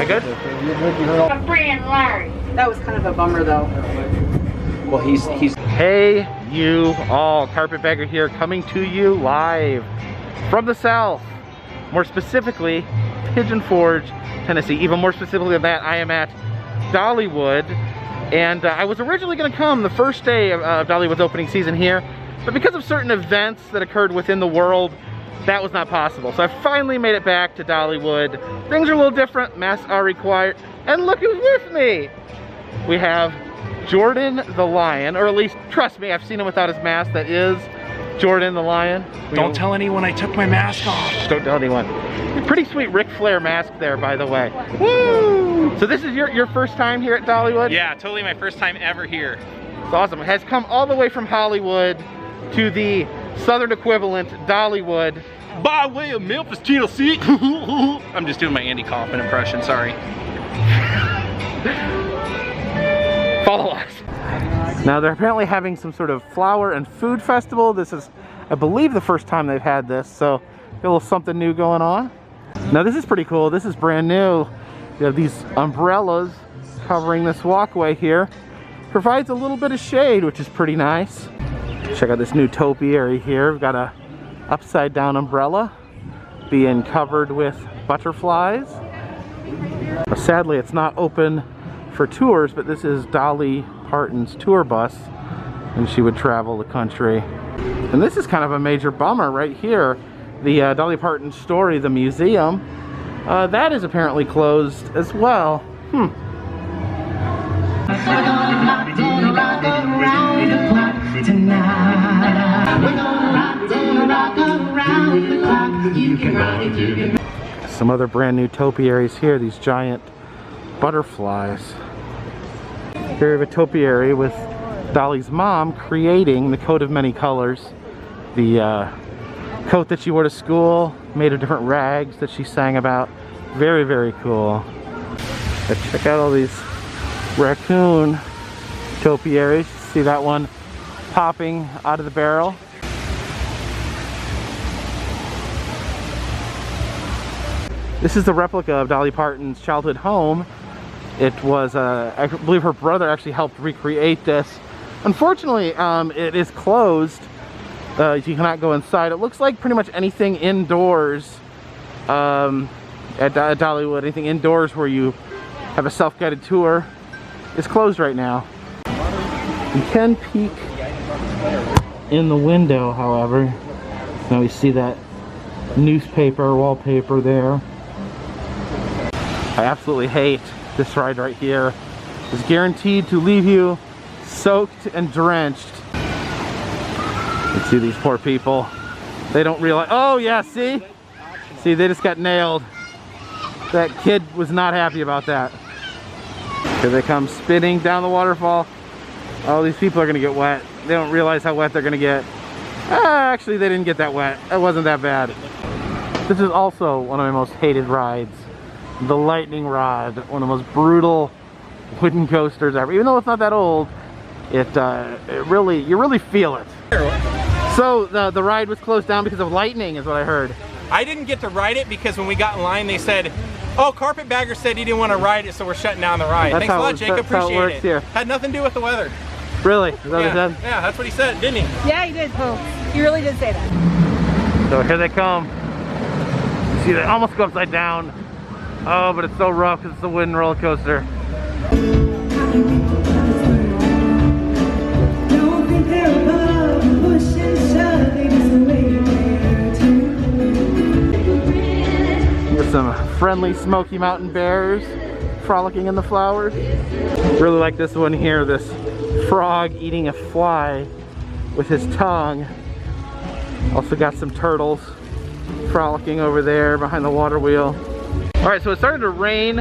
good? A friend Larry. That was kind of a bummer though. Well, he's. Hey, you all, Carpetbagger here, coming to you live from the South. More specifically, Pigeon Forge, Tennessee. Even more specifically than that, I am at Dollywood. And I was originally going to come the first day of Dollywood's opening season here, but because of certain events that occurred within the world, that was not possible. So I finally made it back to Dollywood. Things are a little different, masks are required, and look who's with me! We have Jordan the Lion, or at least, trust me, I've seen him without his mask. That is Jordan the Lion. Don't tell anyone I took my mask off. Don't tell anyone. Pretty sweet Ric Flair mask there, by the way. Woo! So this is your first time here at Dollywood? Yeah, totally my first time ever here. It's awesome. It has come all the way from Hollywood to the southern equivalent, Dollywood. By way of Memphis, Tennessee. I'm just doing my Andy Kaufman impression, sorry. Follow us. Now they're apparently having some sort of flower and food festival. This is, I believe, the first time they've had this, so a little something new going on. Now this is pretty cool. This is brand new. You have these umbrellas covering this walkway here. Provides a little bit of shade, which is pretty nice. Check out this new topiary here. We've got a upside down umbrella being covered with butterflies. Sadly, it's not open for tours, but this is Dolly Parton's tour bus, and she would travel the country. And this is kind of a major bummer right here. The Dolly Parton Story, the museum, that is apparently closed as well. Some other brand new topiaries here, these giant butterflies. Here we have a topiary with Dolly's mom creating the coat of many colors. The coat that she wore to school, made of different rags that she sang about. Very, very cool. But check out all these raccoon topiaries. See that one popping out of the barrel? This is the replica of Dolly Parton's childhood home. It was, I believe her brother actually helped recreate this. Unfortunately, it is closed. You cannot go inside. It looks like pretty much anything indoors at Dollywood, anything indoors where you have a self-guided tour, is closed right now. You can peek in the window, however. Now we see that newspaper wallpaper there. I absolutely hate this ride right here. It's guaranteed to leave you soaked and drenched. You see these poor people. They don't realize, oh yeah, see? See, they just got nailed. That kid was not happy about that. Here they come spinning down the waterfall. Oh, these people are gonna get wet. They don't realize how wet they're gonna get. Actually, they didn't get that wet. It wasn't that bad. This is also one of my most hated rides. The lightning rod, one of the most brutal wooden coasters ever. Even though it's not that old, you really feel it. So the ride was closed down because of lightning, is what I heard. I didn't get to ride it because when we got in line, they said, "Oh, Carpetbagger said he didn't want to ride it, so we're shutting down the ride." Thanks a lot, Jake. Appreciate it. Here. Had nothing to do with the weather. Really? Is that what he said? Yeah, that's what he said, didn't he? Yeah, he did, folks. He really did say that. So here they come. You see, they almost go upside down. Oh, but it's so rough because it's a wooden roller coaster. There's some friendly Smoky Mountain bears frolicking in the flowers. Really like this one here, this frog eating a fly with his tongue. Also got some turtles frolicking over there behind the water wheel. All right, so it started to rain.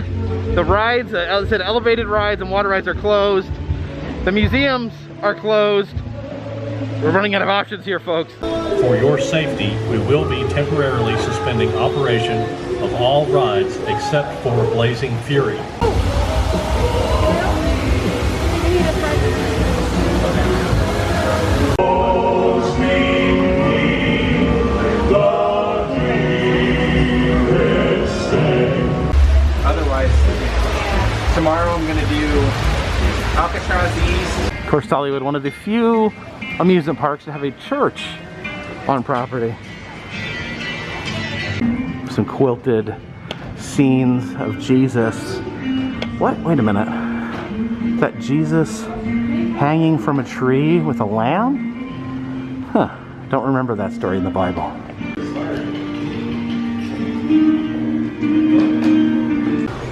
The rides, as I said, elevated rides and water rides are closed. The museums are closed. We're running out of options here, folks. For your safety, we will be temporarily suspending operation of all rides except for Blazing Fury. otherwise, tomorrow I'm gonna do Alcatraz East. Of course, Dollywood, one of the few amusement parks to have a church on property. Some quilted scenes of Jesus. What? Wait a minute. Is that Jesus hanging from a tree with a lamb? Huh. Don't remember that story in the Bible.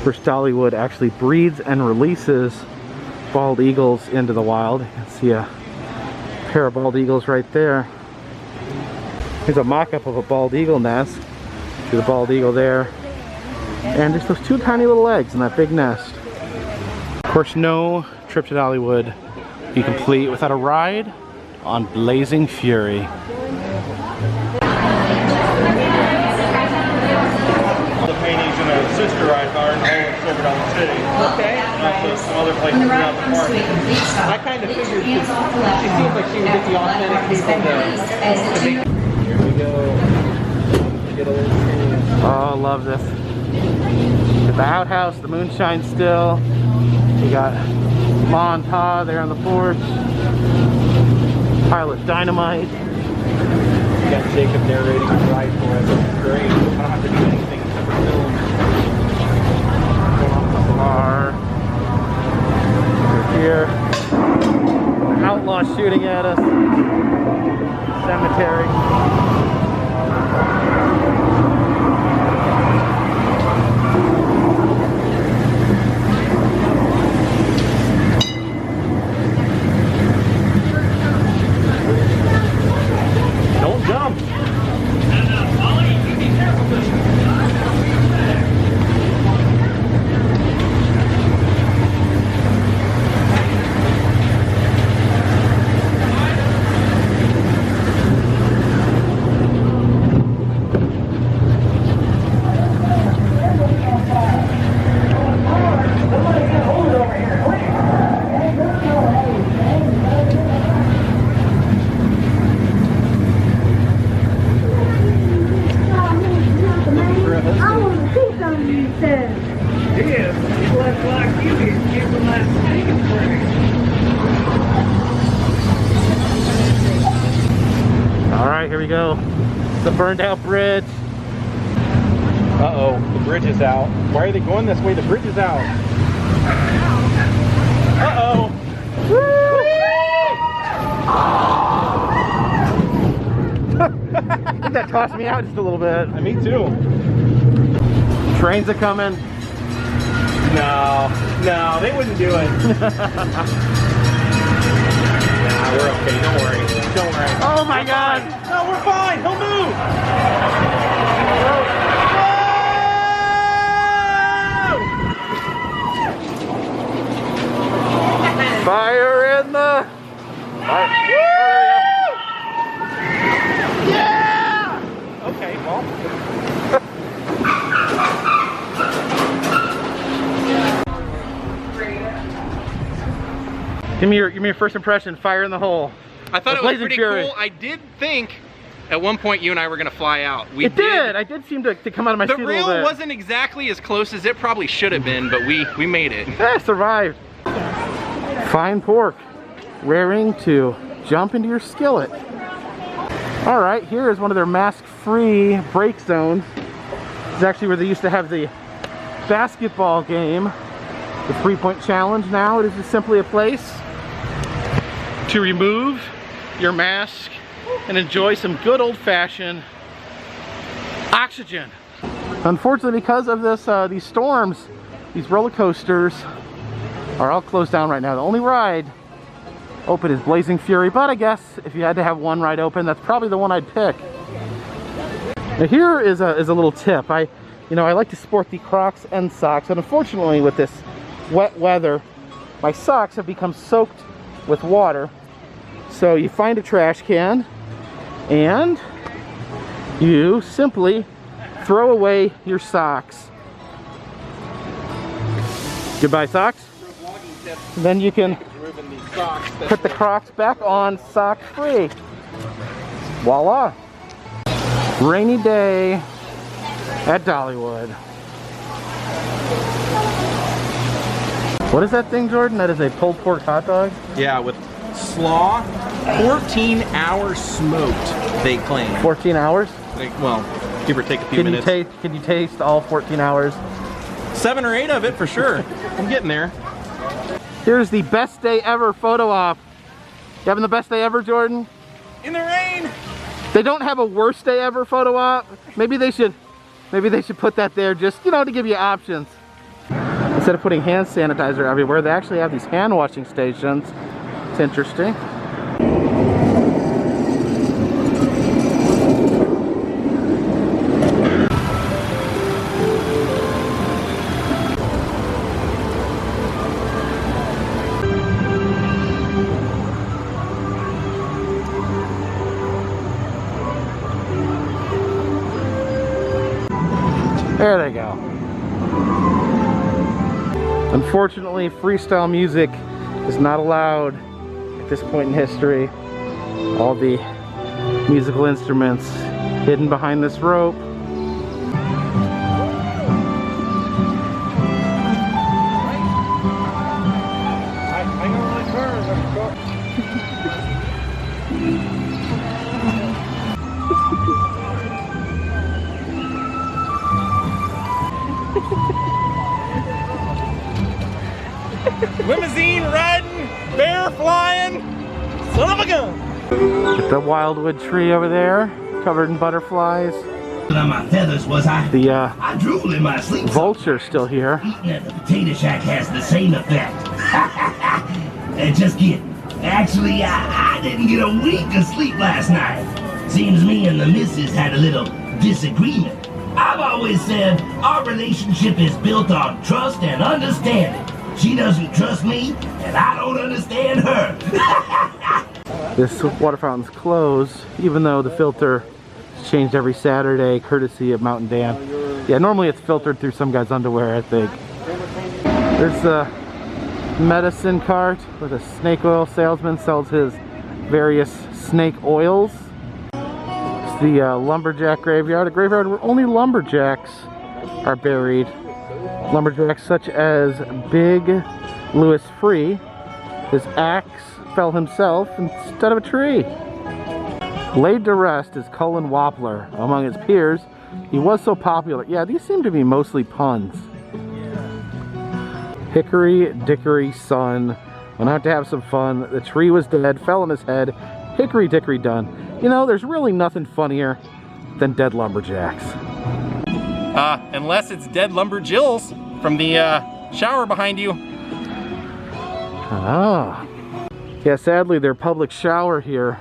First, Dollywood actually breeds and releases bald eagles into the wild. You can see a pair of bald eagles right there. Here's a mock-up of a bald eagle nest. See the bald eagle there. And just those two tiny little eggs in that big nest. Of course, no trip to Dollywood be complete without a ride on Blazing Fury. All the paintings in our sister ride are in Silver Dollar City. Okay. And also some other places throughout the park. I kind of figured she seems like she would get the authentic people to make. Here we go. Get a little. Oh, love this. Got the outhouse, the moonshine still. We got Ma and Pa there on the porch. Pile of dynamite. We got Jacob narrating the ride for us. It's great. I don't have to do anything except for film. Bar. We're here. Outlaw shooting at us. Cemetery. Don't jump. Alright, here we go. The burned out bridge. Uh-oh, the bridge is out. Why are they going this way? The bridge is out. Uh-oh. I think that tossed me out just a little bit. Me too. Trains are coming. No, they wouldn't do it. Nah, we're okay. Don't worry. Don't worry. Oh my God! No, we're fine. He'll move. Fire in the... Fire. Yeah! Okay, well. Give me your first impression. Fire in the hole. I thought The it was Blazing pretty Fury. cool. I did think at one point you and I were going to fly out. It did. I did seem to come out of my seat a The little rail bit. wasn't exactly as close as it probably should have been, but we made it. Yeah, survived. Fine pork. Raring to jump into your skillet. All right, here is one of their mask-free break zones. This is actually where they used to have the basketball game, the 3-point challenge. Now it is just simply a place to remove your mask and enjoy some good old-fashioned oxygen. Unfortunately, because of this, these storms, these roller coasters are all closed down right now. The only ride open is Blazing Fury, but I guess if you had to have one ride open, that's probably the one I'd pick. Now here is a little tip. I like to sport the Crocs and socks, and unfortunately with this wet weather, my socks have become soaked with water. So you find a trash can and you simply throw away your socks. Goodbye socks. Then you can put the Crocs back on sock free. Voila. Rainy day at Dollywood. What is that thing, Jordan? That is a pulled pork hot dog? Yeah, with slaw, 14 hours smoked, they claim. 14 hours? Like, well, give or take a few minutes. Can you taste all 14 hours? 7 or 8 of it for sure. I'm getting there. Here's the best day ever photo op. You having the best day ever, Jordan? In the rain. They don't have a worst day ever photo op. Maybe they should put that there just, you know, to give you options. Instead of putting hand sanitizer everywhere, they actually have these hand washing stations. It's interesting. There they go. Unfortunately, freestyle music is not allowed at this point in history. All the musical instruments hidden behind this rope. Limousine riding, bear flying, son of a gun. Get the wildwood tree over there, covered in butterflies. On my feathers was I drool in my sleep. Vulture's still here. Eating at the potato shack has the same effect. Just kidding. Actually, I didn't get a wink of sleep last night. Seems me and the missus had a little disagreement. I've always said our relationship is built on trust and understanding. She doesn't trust me, and I don't understand her. This water fountain's closed, even though the filter is changed every Saturday, courtesy of Mountain Dam. Yeah, normally it's filtered through some guy's underwear, I think. There's the medicine cart where the snake oil salesman sells his various snake oils. It's the lumberjack graveyard, a graveyard where only lumberjacks are buried. Lumberjacks such as Big Louis Free. His axe fell himself instead of a tree. Laid to rest is Cullen Wappler. Among his peers, he was so popular. Yeah, these seem to be mostly puns. Hickory Dickory son went out to have some fun. The tree was dead, fell on his head. Hickory Dickory done. You know, there's really nothing funnier than dead lumberjacks. Unless it's dead lumberjills from the shower behind you. Ah. Yeah, sadly their public shower here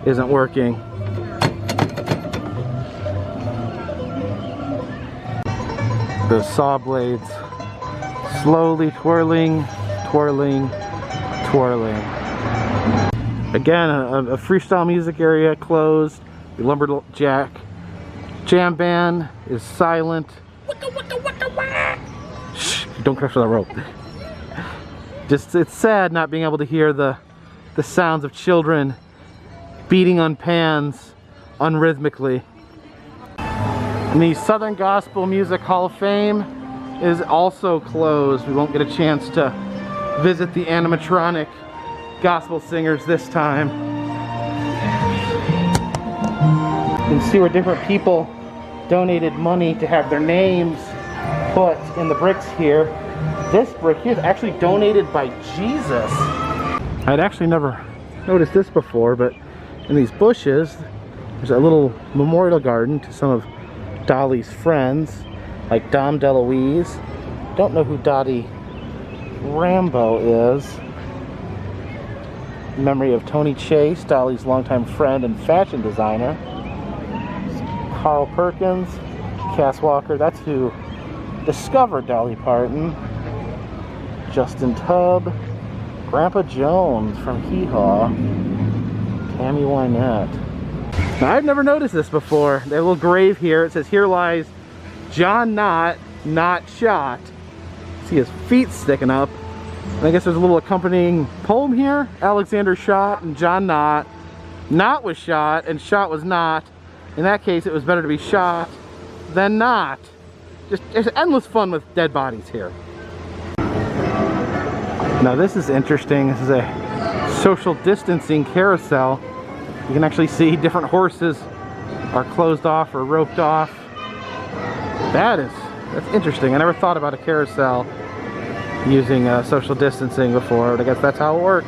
isn't working. The saw blades slowly twirling, twirling, twirling. Again, a freestyle music area closed. The lumberjack jam band is silent. Shh, don't crash on the rope. Just, it's sad not being able to hear the sounds of children beating on pans unrhythmically. And the Southern Gospel Music Hall of Fame is also closed. We won't get a chance to visit the animatronic gospel singers this time. You can see where different people donated money to have their names put in the bricks here. This brick here is actually donated by Jesus. I'd actually never noticed this before, but in these bushes, there's a little memorial garden to some of Dolly's friends, like Dom DeLuise. Don't know who Dottie Rambo is. In memory of Tony Chase, Dolly's longtime friend and fashion designer. Carl Perkins, Cass Walker, that's who discovered Dolly Parton. Justin Tubb, Grandpa Jones from Hee Haw, Tammy Wynette. Now, I've never noticed this before. That little grave here, it says, "Here lies John Knott, not shot." See his feet sticking up. And I guess there's a little accompanying poem here. Alexander shot and John Knott. Knott was shot and shot was not. In that case, it was better to be shot than not. Just, there's endless fun with dead bodies here. Now this is interesting. This is a social distancing carousel. You can actually see different horses are closed off or roped off. That's interesting. I never thought about a carousel using social distancing before, but I guess that's how it works.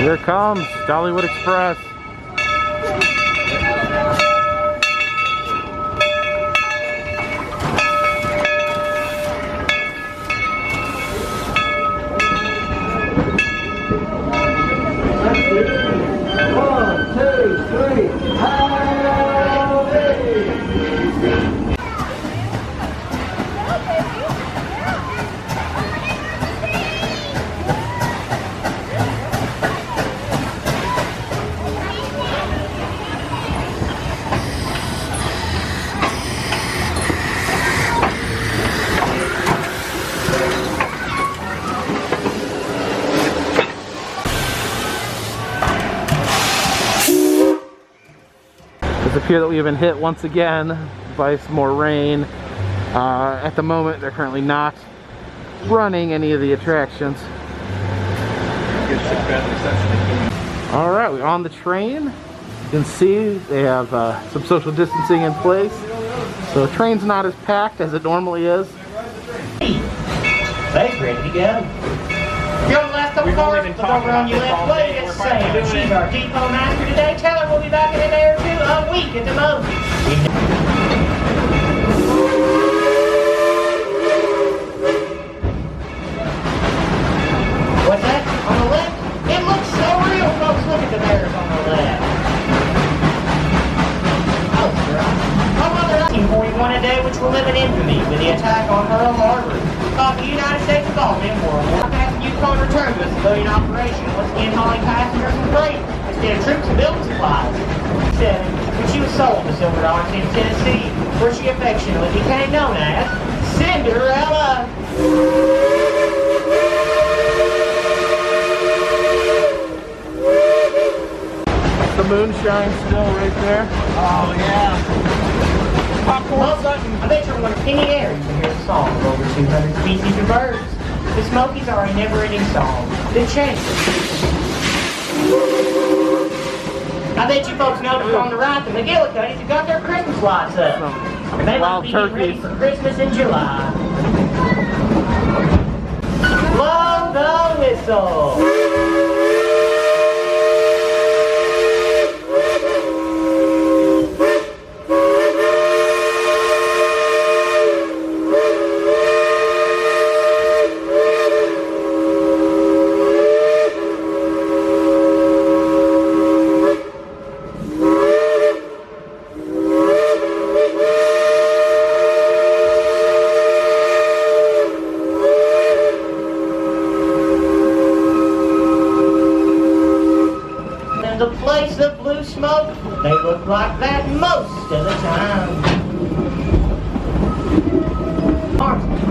Here comes Dollywood Express. It appears that we have been hit once again by some more rain. At the moment, they're currently not running any of the attractions. All right, we're on the train. You can see they have some social distancing in place. So the train's not as packed as it normally is. Thanks, ready to go. You're on the last couple cars, look over on your left way, it's Sam. She's our depot master today. Tell her we'll be back in an hour or two, a week at the most. What's that? On the left? It looks so real, folks. Look at the bears on the left. Oh, right. My mother 1941 a day, which will live in infamy with the attack on Pearl Harbor. Caught the United States involved in World War. Yukon returned to a civilian operation, once again hauling passengers and freight instead of troops and building supplies. 7. When she was sold to Silver Dollar in Tennessee, where she affectionately became known as Cinderella. The moonshine still right there. Oh, yeah. Popcorn Sutton. I bet you're wondering, any air you can hear the song of over 200 species of birds. The Smokies are a never-ending song. The change. I bet you folks noticed on the right the McGillicuddies have got their Christmas lights up. They must be getting ready for Christmas in July. Blow the whistle. The place of blue smoke, they look like that most of the time.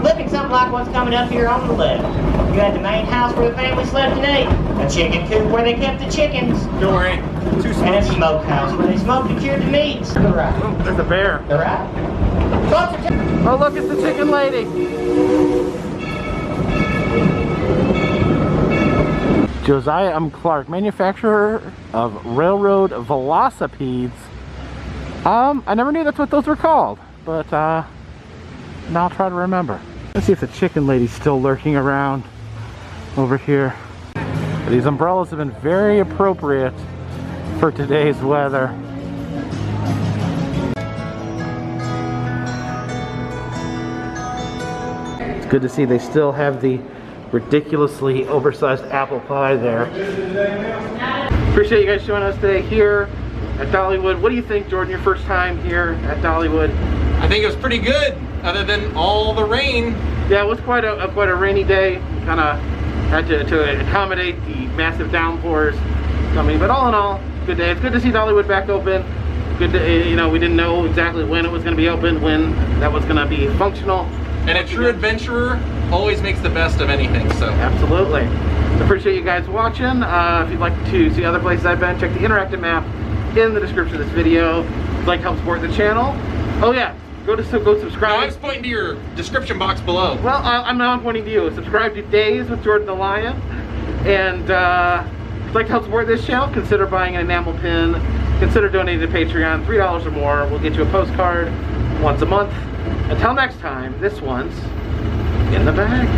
Looking something like what's coming up here on the left. You had the main house where the family slept and ate, a chicken coop where they kept the chickens, Don't worry. and a smokehouse where they smoked and cured the meats. To the right. Oh, there's a bear. The right. Oh, look, it's the chicken lady. Josiah M. Clark, manufacturer of railroad velocipedes. I never knew that's what those were called, but now I'll try to remember. Let's see if the chicken lady's still lurking around over here. These umbrellas have been very appropriate for today's weather. It's good to see they still have the ridiculously oversized apple pie there. Appreciate you guys showing us today here at Dollywood. What do you think, Jordan, your first time here at Dollywood? I think it was pretty good, other than all the rain. Yeah, it was quite a rainy day. Kind of had to accommodate the massive downpours coming, but all in all, good day. It's good to see Dollywood back open. Good to, you know, we didn't know exactly when it was going to be open, when that was going to be functional. And a true adventurer always makes the best of anything, so. Absolutely. Appreciate you guys watching. If you'd like to see other places I've been, check the interactive map in the description of this video. If you'd like to help support the channel. Oh yeah, go subscribe. No, I was pointing to your description box below. Well, I'm now pointing to you. Subscribe to Days with Jordan the Lion. And if you'd like to help support this channel, consider buying an enamel pin. Consider donating to Patreon. $3 or more. We'll get you a postcard once a month. Until next time, this one's in the bag.